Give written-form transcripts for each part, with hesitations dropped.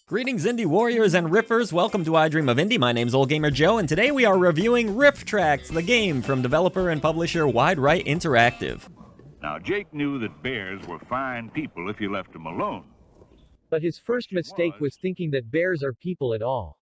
Greetings indie warriors and riffers, welcome to I Dream of Indie. My name's Old Gamer Joe, and today we are reviewing RiffTrax, the game from developer and publisher Wide Right Interactive. Now, Jake knew that bears were fine people if you left them alone. But his first mistake was thinking that bears are people at all.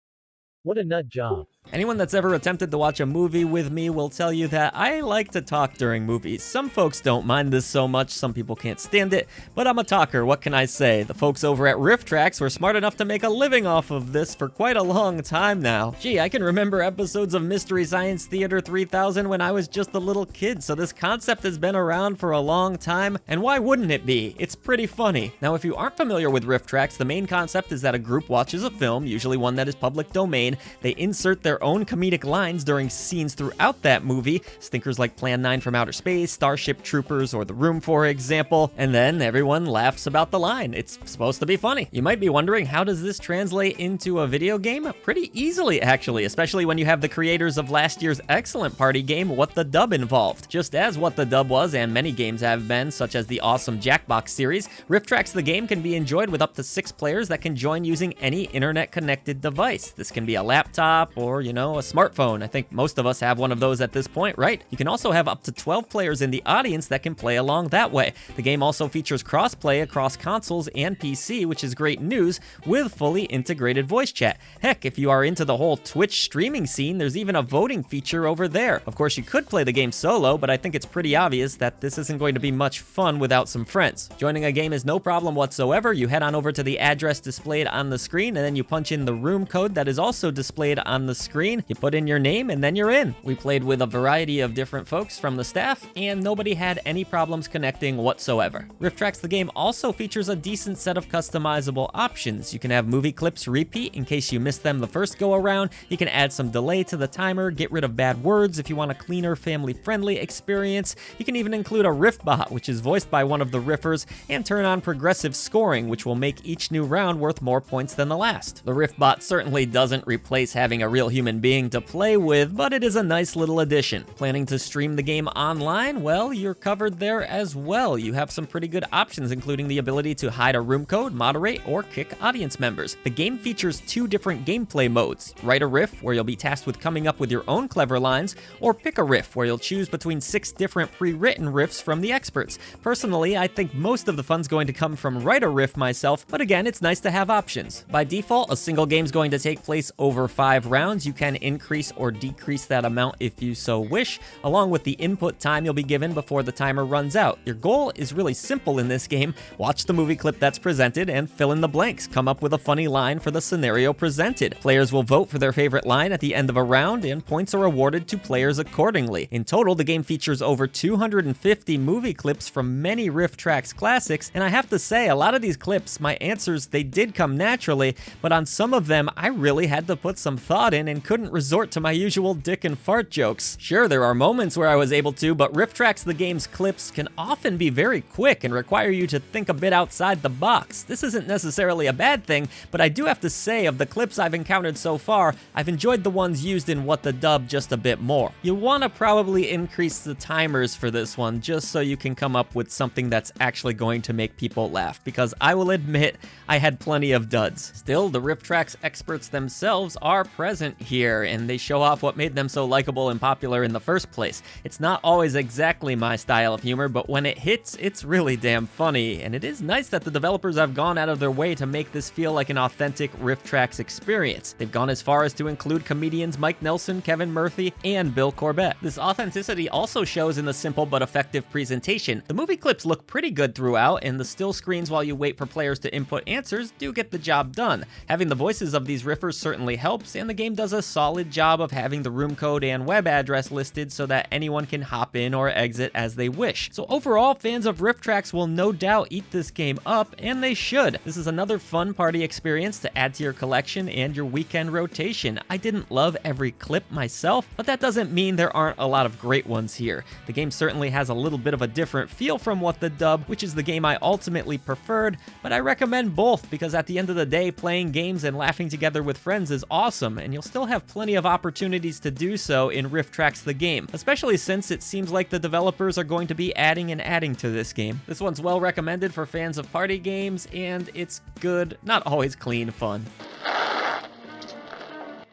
What a nut job. Anyone that's ever attempted to watch a movie with me will tell you that I like to talk during movies. Some folks don't mind this so much, some people can't stand it, but I'm a talker, what can I say? The folks over at RiffTrax were smart enough to make a living off of this for quite a long time now. Gee, I can remember episodes of Mystery Science Theater 3000 when I was just a little kid, so this concept has been around for a long time, and why wouldn't it be? It's pretty funny. Now, if you aren't familiar with RiffTrax, the main concept is that a group watches a film, usually one that is public domain. They insert their own comedic lines during scenes throughout that movie, stinkers like Plan 9 from Outer Space, Starship Troopers, or The Room, for example, and then everyone laughs about the line. It's supposed to be funny. You might be wondering, how does this translate into a video game? Pretty easily, actually, especially when you have the creators of last year's excellent party game, What the Dub, involved. Just as What the Dub was, and many games have been, such as the awesome Jackbox series, RiffTrax the game can be enjoyed with up to 6 players that can join using any internet-connected device. This can be a laptop or, a smartphone. I think most of us have one of those at this point, right? You can also have up to 12 players in the audience that can play along that way. The game also features cross-play across consoles and PC, which is great news, with fully integrated voice chat. Heck, if you are into the whole Twitch streaming scene, there's even a voting feature over there. Of course, you could play the game solo, but I think it's pretty obvious that this isn't going to be much fun without some friends. Joining a game is no problem whatsoever. You head on over to the address displayed on the screen, and then you punch in the room code that is also displayed on the screen. You put in your name and then you're in. We played with a variety of different folks from the staff, and nobody had any problems connecting whatsoever. RiffTrax the game also features a decent set of customizable options. You can have movie clips repeat in case you missed them the first go around. You can add some delay to the timer, get rid of bad words if you want a cleaner, family-friendly experience. You can even include a riff bot, which is voiced by one of the riffers, and turn on progressive scoring, which will make each new round worth more points than the last. The riff bot certainly doesn't replace having a real human being to play with, but it is a nice little addition. Planning to stream the game online? Well, you're covered there as well. You have some pretty good options, including the ability to hide a room code, moderate, or kick audience members. The game features 2 different gameplay modes: Write a Riff, where you'll be tasked with coming up with your own clever lines, or Pick a Riff, where you'll choose between 6 different pre-written riffs from the experts. Personally, I think most of the fun's going to come from Write a Riff myself, but again, it's nice to have options. By default, a single game's going to take place over 5 rounds. You can increase or decrease that amount if you so wish, along with the input time you'll be given before the timer runs out. Your goal is really simple in this game: watch the movie clip that's presented and fill in the blanks. Come up with a funny line for the scenario presented. Players will vote for their favorite line at the end of a round, and points are awarded to players accordingly. In total, the game features over 250 movie clips from many RiffTrax classics, and I have to say, a lot of these clips, my answers, they did come naturally, but on some of them, I really had to put some thought in and couldn't resort to my usual dick and fart jokes. Sure, there are moments where I was able to, but RiffTrax the game's clips can often be very quick and require you to think a bit outside the box. This isn't necessarily a bad thing, but I do have to say, of the clips I've encountered so far, I've enjoyed the ones used in What the Dub just a bit more. You want to probably increase the timers for this one, just so you can come up with something that's actually going to make people laugh, because I will admit, I had plenty of duds. Still, the RiffTrax experts themselves are present here, and they show off what made them so likable and popular in the first place. It's not always exactly my style of humor, but when it hits, it's really damn funny, and it is nice that the developers have gone out of their way to make this feel like an authentic RiffTrax experience. They've gone as far as to include comedians Mike Nelson, Kevin Murphy, and Bill Corbett. This authenticity also shows in the simple but effective presentation. The movie clips look pretty good throughout, and the still screens while you wait for players to input answers do get the job done. Having the voices of these riffers certainly helps, and the game does a solid job of having the room code and web address listed so that anyone can hop in or exit as they wish. So overall, fans of RiffTrax will no doubt eat this game up, and they should. This is another fun party experience to add to your collection and your weekend rotation. I didn't love every clip myself, but that doesn't mean there aren't a lot of great ones here. The game certainly has a little bit of a different feel from What the Dub, which is the game I ultimately preferred, but I recommend both because at the end of the day, playing games and laughing together with friends is awesome, and you'll still have plenty of opportunities to do so in RiffTrax the game, especially since it seems like the developers are going to be adding to this game. This one's well recommended for fans of party games, and it's good, not always clean fun.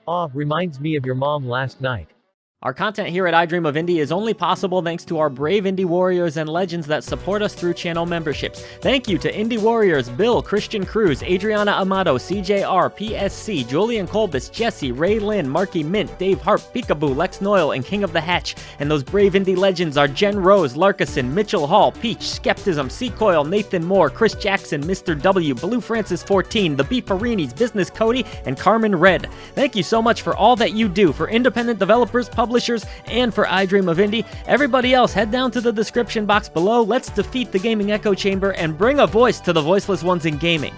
Aw, reminds me of your mom last night. Our content here at I Dream of Indie is only possible thanks to our brave indie warriors and legends that support us through channel memberships. Thank you to Indie Warriors Bill, Christian Cruz, Adriana Amato, CJR, PSC, Julian Colbus, Jesse, Ray Lynn, Marky Mint, Dave Harp, Peekaboo, Lex Noyle, and King of the Hatch. And those brave indie legends are Jen Rose, Larkison, Mitchell Hall, Peach, Skeptism, Seacoil, Nathan Moore, Chris Jackson, Mr. W, Blue Francis 14, The Beefarinis, Business Cody, and Carmen Red. Thank you so much for all that you do for independent developers, publishers, and for I Dream of Indie. Everybody else, head down to the description box below. Let's defeat the gaming echo chamber and bring a voice to the voiceless ones in gaming.